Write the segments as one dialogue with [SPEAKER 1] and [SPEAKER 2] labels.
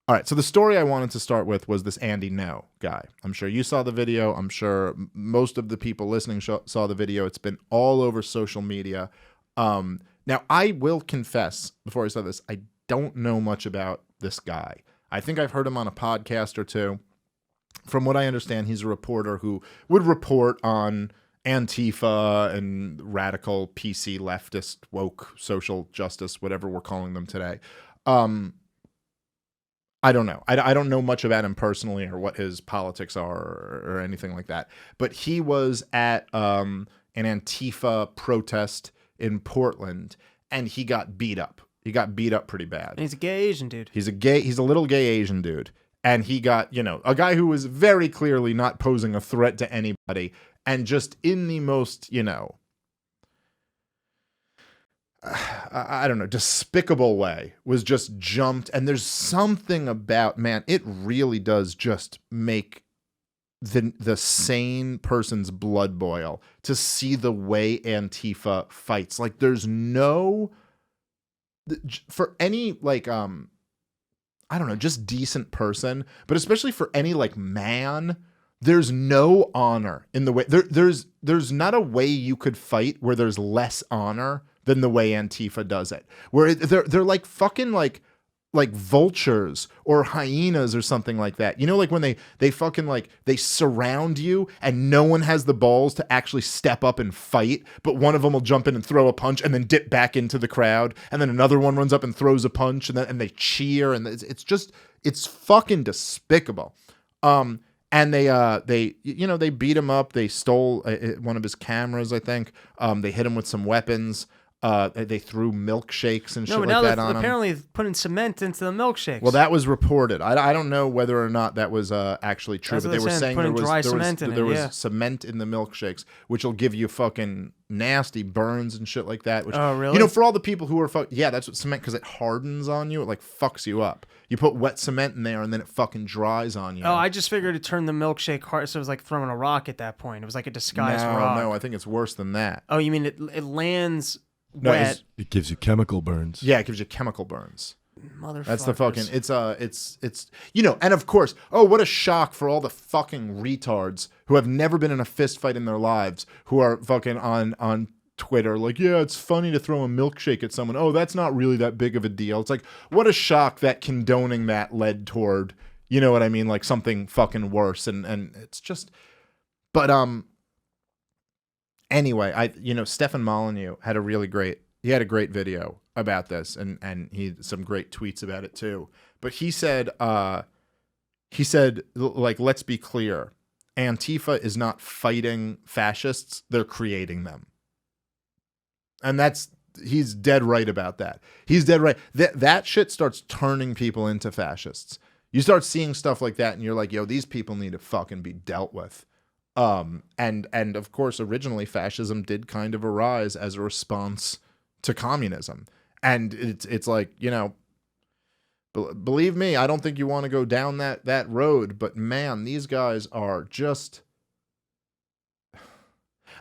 [SPEAKER 1] All right, so the story I wanted to start with was this Andy No guy. I'm sure you saw the video. I'm sure most of the people listening saw the video. It's been all over social media. Now, I will confess, before I saw this, I don't know much about this guy. I think I've heard him on a podcast or two. From what I understand, he's a reporter who would report on Antifa and radical PC leftist woke social justice, whatever we're calling them today. I don't know. I don't know much about him personally or what his politics are or anything like that. But he was at an Antifa protest in Portland, and he got beat up. He got beat up pretty bad.
[SPEAKER 2] And he's a gay Asian dude.
[SPEAKER 1] He's a little gay Asian dude. And he got, a guy who was very clearly not posing a threat to anybody, and just in the most, I don't know, despicable way was just jumped. And there's something about, man, it really does just make the sane person's blood boil to see the way Antifa fights. Like, there's no, for any, like, I don't know, just decent person, but especially for any, like, man, there's no honor in the way, there's not a way you could fight where there's less honor than the way Antifa does it, where they're like fucking like vultures or hyenas or something like that. Like when they fucking like they surround you and no one has the balls to actually step up and fight, but one of them will jump in and throw a punch and then dip back into the crowd, and then another one runs up and throws a punch, and they cheer, and it's fucking despicable. And they beat him up. They stole one of his cameras, I think. They hit him with some weapons. They threw milkshakes and shit like that on him.
[SPEAKER 2] Apparently putting cement into the milkshakes.
[SPEAKER 1] Well, that was reported. I don't know whether or not that was actually true, but they were saying there was cement in the milkshakes, which will give you fucking nasty burns and shit like that. Which,
[SPEAKER 2] oh, really?
[SPEAKER 1] For all the people who are that's what cement, because it hardens on you. It like fucks you up. You put wet cement in there and then it fucking dries on you.
[SPEAKER 2] Oh, I just figured it turned the milkshake hard, so it was like throwing a rock at that point. It was like a disguised rock.
[SPEAKER 1] No, I think it's worse than that.
[SPEAKER 2] Oh, you mean it lands wet?
[SPEAKER 3] It gives you chemical burns.
[SPEAKER 1] Yeah, it gives you chemical burns.
[SPEAKER 2] Motherfuckers.
[SPEAKER 1] That's the fucking, it's and of course, oh, what a shock for all the fucking retards who have never been in a fist fight in their lives, who are fucking on Twitter, like, yeah, it's funny to throw a milkshake at someone. Oh, that's not really that big of a deal. It's like, what a shock that condoning that led toward, you know what I mean? Like something fucking worse. And it's just, but, anyway, Stefan Molyneux had a great video about this, and he some great tweets about it too. But he said, like, let's be clear. Antifa is not fighting fascists. They're creating them. And he's dead right about that. He's dead right. That shit starts turning people into fascists. You start seeing stuff like that and you're like, yo, these people need to fucking be dealt with. And of course, originally fascism did kind of arise as a response to communism. And it's like, believe me, I don't think you want to go down that road, but man, these guys are just,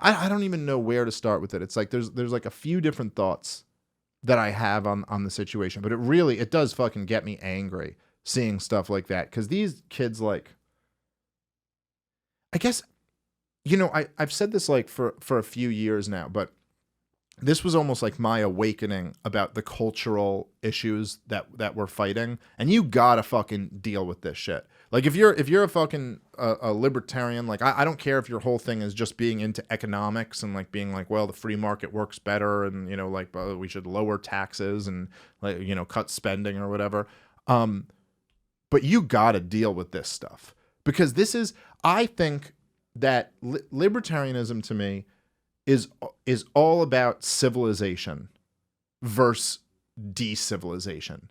[SPEAKER 1] I don't even know where to start with it. It's like there's like a few different thoughts that I have on the situation, but it does fucking get me angry seeing stuff like that, because these kids, like, I guess, I've said this like for a few years now, but this was almost like my awakening about the cultural issues that we're fighting, and you gotta fucking deal with this shit. Like, if you're a fucking a libertarian, like, I don't care if your whole thing is just being into economics and like being like, well, the free market works better, and like we should lower taxes and like cut spending or whatever. But you gotta deal with this stuff, because I think that libertarianism to me is all about civilization versus decivilization.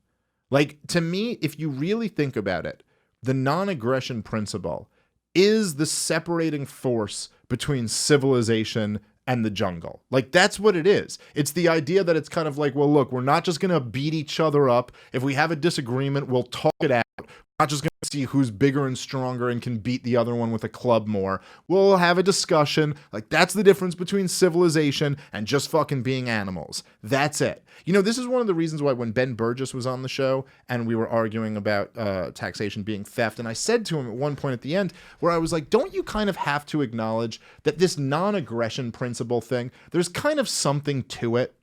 [SPEAKER 1] Like, to me, if you really think about it, the non-aggression principle is the separating force between civilization and the jungle. Like, that's what it is. It's the idea that it's kind of like, well, look, we're not just going to beat each other up. If we have a disagreement, we'll talk it out. We're not just going see who's bigger and stronger and can beat the other one with a club more. We'll have a discussion. Like, that's the difference between civilization and just fucking being animals. That's it. You know, this is one of the reasons why when Ben Burgess was on the show and we were arguing about taxation being theft, and I said to him at one point at the end where I was like, don't you kind of have to acknowledge that this non-aggression principle thing, there's kind of something to it?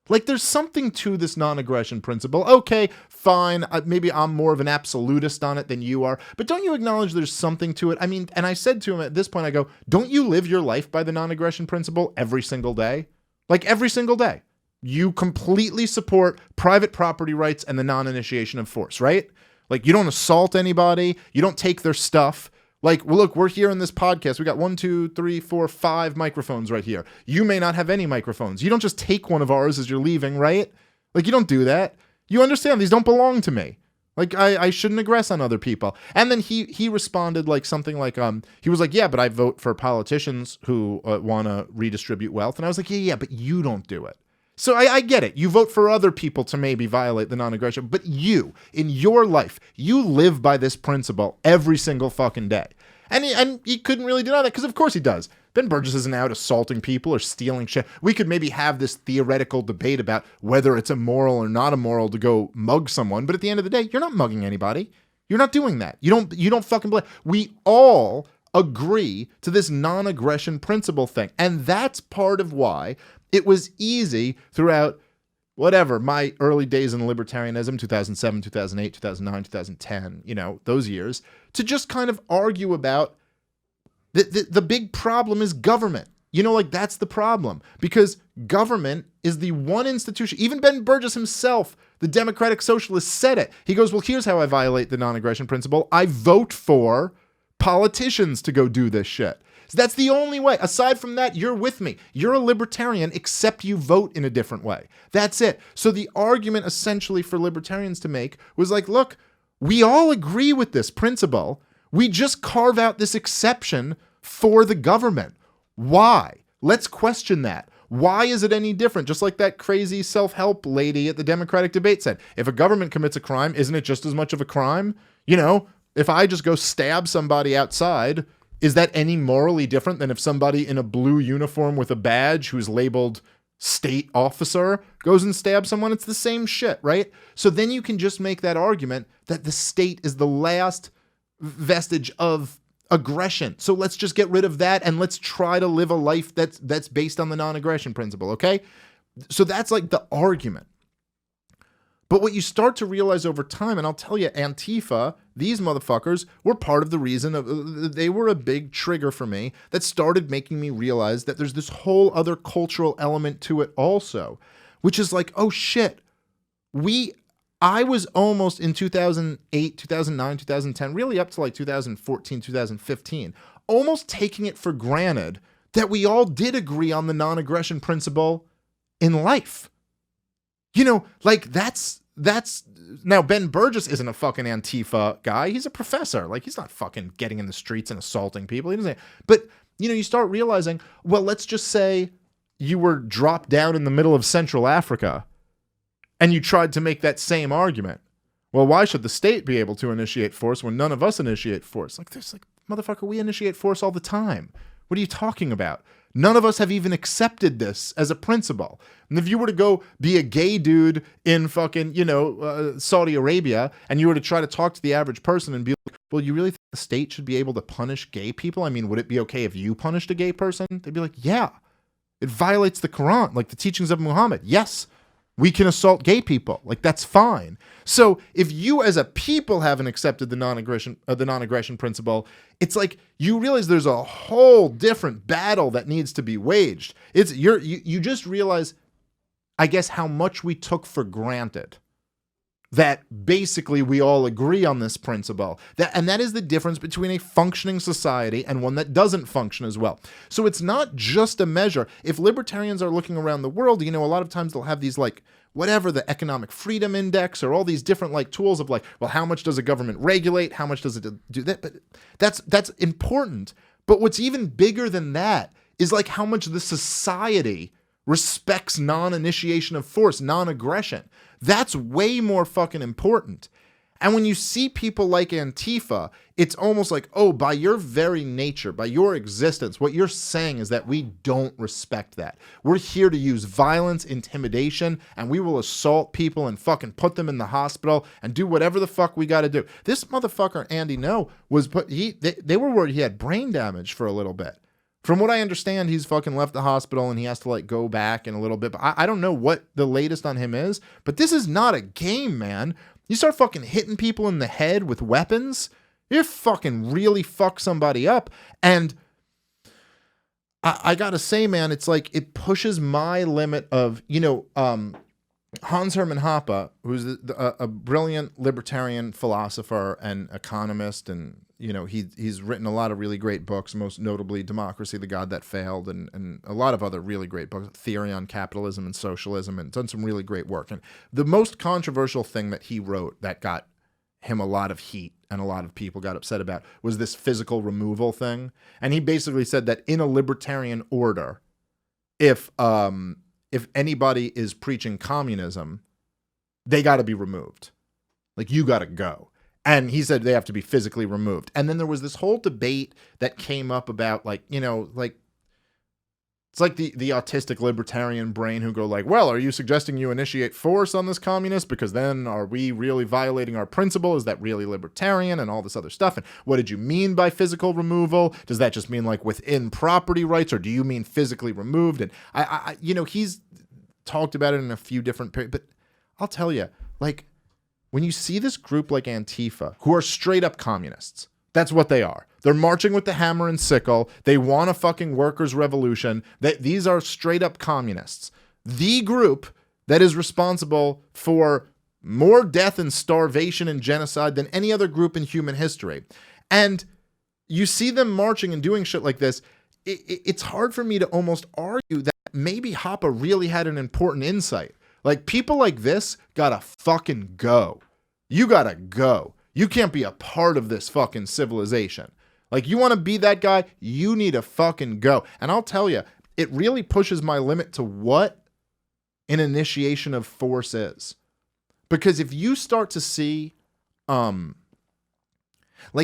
[SPEAKER 1] Like, there's something to this non-aggression principle. Okay, fine. Maybe I'm more of an absolutist on it than you are. But don't you acknowledge there's something to it? I mean, and I said to him at this point, I go, don't you live your life by the non-aggression principle every single day? Like, every single day. You completely support private property rights and the non-initiation of force, right? Like, you don't assault anybody. You don't take their stuff. Like, well, look, we're here in this podcast. We got 1, 2, 3, 4, 5 microphones right here. You may not have any microphones. You don't just take one of ours as you're leaving, right? Like, you don't do that. You understand these don't belong to me. Like, I shouldn't aggress on other people. And then he responded like something like, he was like, yeah, but I vote for politicians who want to redistribute wealth. And I was like, yeah, but you don't do it. So I get it. You vote for other people to maybe violate the non-aggression, but you, in your life, you live by this principle every single fucking day. And he couldn't really deny that because of course he does. Ben Burgess isn't out assaulting people or stealing shit. We could maybe have this theoretical debate about whether it's immoral or not immoral to go mug someone, but at the end of the day, you're not mugging anybody. You're not doing that. You don't fucking blame. We all agree to this non-aggression principle thing. And that's part of why it was easy throughout whatever, my early days in libertarianism, 2007, 2008, 2009, 2010, you know, those years, to just kind of argue about the big problem is government. You know, like that's the problem because government is the one institution. Even Ben Burgess himself, the Democratic Socialist, said it. He goes, well, here's how I violate the non-aggression principle. I vote for politicians to go do this shit. So that's the only way. Aside from that, you're with me. You're a libertarian, except you vote in a different way. That's it. So the argument essentially for libertarians to make was like, look, we all agree with this principle. We just carve out this exception for the government. Why? Let's question that. Why is it any different? Just like that crazy self-help lady at the Democratic debate said, if a government commits a crime, isn't it just as much of a crime? You know, if I just go stab somebody outside, is that any morally different than if somebody in a blue uniform with a badge who's labeled state officer goes and stabs someone? It's the same shit, right? So then you can just make that argument that the state is the last vestige of aggression. So let's just get rid of that and let's try to live a life that's based on the non-aggression principle, okay? So that's like the argument. But what you start to realize over time, and I'll tell you, Antifa, these motherfuckers were part of the reason they were a big trigger for me that started making me realize that there's this whole other cultural element to it also, which is like, oh shit, I was almost in 2008, 2009, 2010, really up to like 2014, 2015, almost taking it for granted that we all did agree on the non-aggression principle in life. You know, like that's now Ben Burgess isn't a fucking Antifa guy. He's a professor. Like he's not fucking getting in the streets and assaulting people. He doesn't. But you know, you start realizing, well, let's just say you were dropped down in the middle of Central Africa and you tried to make that same argument. Well, why should the state be able to initiate force when none of us initiate force? Like there's like, motherfucker, we initiate force all the time. What are you talking about? None of us have even accepted this as a principle. And if you were to go be a gay dude in fucking, you know, Saudi Arabia, and you were to try to talk to the average person and be like, well, you really think the state should be able to punish gay people? I mean, would it be okay if you punished a gay person? They'd be like, yeah, it violates the Quran, like the teachings of Muhammad. Yes, we can assault gay people. Like, that's fine. So if you as a people haven't accepted the non-aggression principle, it's like you realize there's a whole different battle that needs to be waged. You just realize, I guess, how much we took for granted that basically we all agree on this principle. And that is the difference between a functioning society and one that doesn't function as well. So it's not just a measure. If libertarians are looking around the world, you know, a lot of times they'll have these like, whatever, the economic freedom index or all these different like tools of like, well, how much does a government regulate? How much does it do that? But that's important. But what's even bigger than that is like how much the society respects non-initiation of force, non-aggression. That's way more fucking important. And when you see people like Antifa, it's almost like, oh, by your very nature, by your existence, what you're saying is that we don't respect that. We're here to use violence, intimidation, and we will assault people and fucking put them in the hospital and do whatever the fuck we got to do. This motherfucker, Andy No, was put, they were worried he had brain damage for a little bit. From what I understand, he's fucking left the hospital and he has to like go back in a little bit. But I don't know what the latest on him is, but this is not a game, man. You start fucking hitting people in the head with weapons, you fucking really fuck somebody up. And I gotta say, man, it's like it pushes my limit of, Hans Hermann Hoppe, who's a brilliant libertarian philosopher and economist, and he's written a lot of really great books, most notably Democracy, the God That Failed, and a lot of other really great books, Theory on Capitalism and Socialism, and done some really great work. And the most controversial thing that he wrote that got him a lot of heat and a lot of people got upset about was this physical removal thing. And he basically said that in a libertarian order, if anybody is preaching communism, they got to be removed. Like, you got to go. And he said they have to be physically removed. And then there was this whole debate that came up about it's like the autistic libertarian brain who go like, well, are you suggesting you initiate force on this communist? Because then are we really violating our principle? Is that really libertarian? And all this other stuff. And what did you mean by physical removal? Does that just mean like within property rights, or do you mean physically removed? And he's talked about it in a few different periods, but I'll tell you, like, when you see this group like Antifa, who are straight up communists, that's what they are. They're marching with the hammer and sickle. They want a fucking workers' revolution. These are straight up communists. The group that is responsible for more death and starvation and genocide than any other group in human history. And you see them marching and doing shit like this. It's hard for me to almost argue that maybe Hoppe really had an important insight. Like, people like this gotta fucking go. You gotta go. You can't be a part of this fucking civilization. Like, you want to be that guy, you need to fucking go. And I'll tell you, it really pushes my limit to what an initiation of force is. Because if you start to see, like,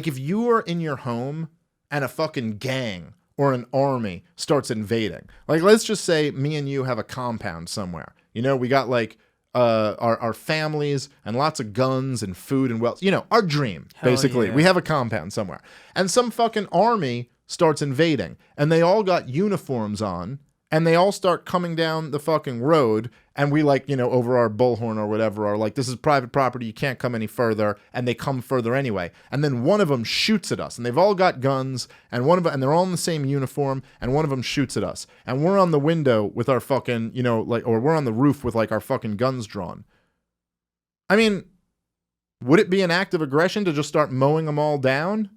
[SPEAKER 1] if you are in your home and a fucking gang or an army starts invading, like, let's just say me and you have a compound somewhere. We got like our families and lots of guns and food and wealth. Our dream, basically.
[SPEAKER 2] Yeah.
[SPEAKER 1] We have a compound somewhere. And some fucking army starts invading. And they all got uniforms on. And they all start coming down the fucking road. And we over our bullhorn or whatever, are like, this is private property. You can't come any further. And they come further anyway. And then one of them shoots at us. And they've all got guns. And and they're all in the same uniform. And one of them shoots at us. And we're on the window with our fucking, or we're on the roof with like our fucking guns drawn. I mean, would it be an act of aggression to just start mowing them all down?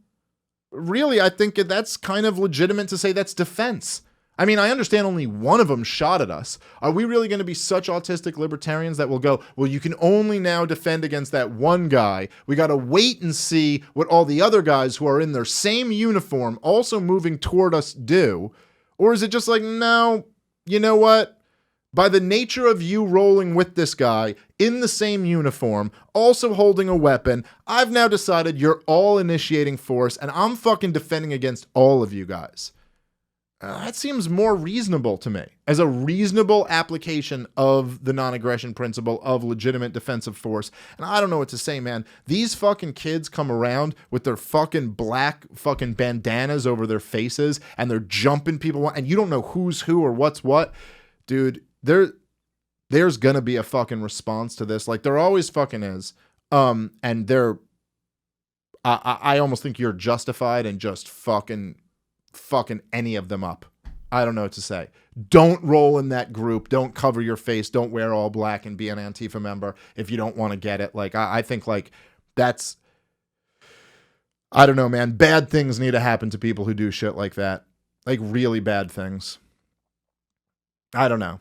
[SPEAKER 1] Really, I think that's kind of legitimate to say that's defense. I mean, I understand only one of them shot at us. Are we really going to be such autistic libertarians that will go, well, you can only now defend against that one guy. We got to wait and see what all the other guys who are in their same uniform also moving toward us do? Or is it just like, no, you know what? By the nature of you rolling with this guy in the same uniform, also holding a weapon, I've now decided you're all initiating force and I'm fucking defending against all of you guys. That seems more reasonable to me as a reasonable application of the non-aggression principle of legitimate defensive force. And I don't know what to say, man. These fucking kids come around with their fucking black fucking bandanas over their faces and they're jumping people and you don't know who's who or what's what. Dude, there's gonna be a fucking response to this. Like there always fucking is. And I almost think you're justified in just fucking any of them up. I don't know what to say. Don't roll in that group. Don't cover your face. Don't wear all black and be an Antifa member if you don't want to get it. Like, I think like that's, I don't know, man. Bad things need to happen to people who do shit like that. Like really bad things. I don't know.